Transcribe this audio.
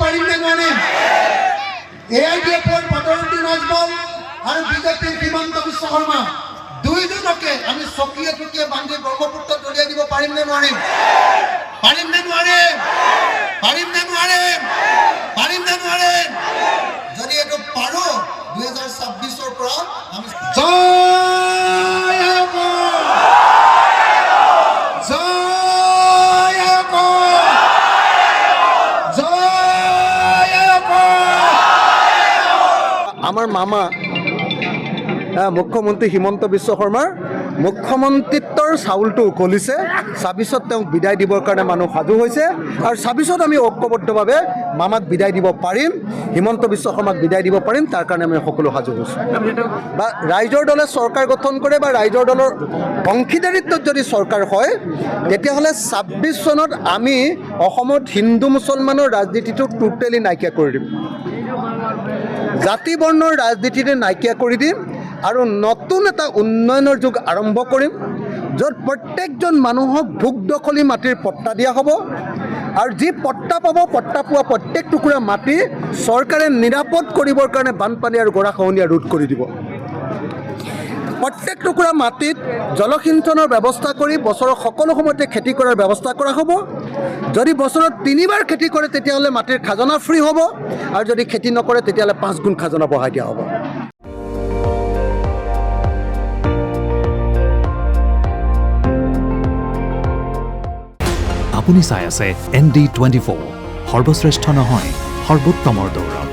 পাৰিম নে নোৱাৰিম? AIDFৰ বদৰুদ্দিন আজমল আৰু বিজেপিৰ হিমন্ত বিশ্ব শৰ্মা দুইজনকে আমি চকীয়ে চকীয়ে বান্ধি ব্ৰহ্মপুত্ৰত দলিয়াই দিব পাৰিম নে নোৱাৰিম? পাৰিম নে নোৱাৰিম? পাৰিম নে নোৱাৰিম? পাৰিম নে নোৱাৰিম? যদি এইটো পাৰো 2026ৰ পৰা আমি জয় আমাৰ মামা মুখ্যমন্ত্ৰী হিমন্ত বিশ্ব শৰ্মাৰ মুখ্যমন্ত্ৰিত্বৰ চাউলটো উকলিছে। 26ত তেওঁক বিদায় দিবৰ কাৰণে মানুহ সাজু হৈছে আৰু 26ত আমি ঐক্যবদ্ধভাৱে মামাক বিদায় দিব পাৰিম, হিমন্ত বিশ্ব শৰ্মাক বিদায় দিব পাৰিম। তাৰ কাৰণে আমি সকলো সাজু হৈছোঁ। বা ৰাইজৰ দলে চৰকাৰ গঠন কৰে বা ৰাইজৰ দলৰ অংশীদাৰিত্বত যদি চৰকাৰ হয়, তেতিয়াহ'লে 26 চনত আমি অসমত হিন্দু মুছলমানৰ ৰাজনীতিটো টোটেলি নাইকিয়া কৰি দিম, জাতি বৰ্ণৰ ৰাজনীতিৰে নাইকিয়া কৰি দিম আৰু নতুন এটা উন্নয়নৰ যুগ আৰম্ভ কৰিম, য'ত প্ৰত্যেকজন মানুহক ভোগ দখলী মাটিৰ পট্টা দিয়া হ'ব আৰু যি পট্টা পাব, পট্টা পোৱা প্ৰত্যেক টুকুৰা মাটি চৰকাৰে নিৰাপদ কৰিবৰ কাৰণে বানপানী আৰু গৰাখহনীয়া ৰোধ কৰি দিব। প্ৰত্যেক টুকুৰা মাটিত জলসিঞ্চনৰ ব্যৱস্থা কৰি বছৰৰ সকলো সময়তে খেতি কৰাৰ ব্যৱস্থা কৰা হ'ব। যদি বছৰত 3বাৰ খেতি কৰে তেতিয়াহ'লে মাটিৰ খাজনা ফ্ৰী হ'ব আৰু যদি খেতি নকৰে তেতিয়াহ'লে 5 গুণ খাজনা বঢ়াই দিয়া হ'ব। আপুনি চাই আছে ND24, সৰ্বশ্ৰেষ্ঠ নহয় সৰ্বোত্তমৰ দৌৰ।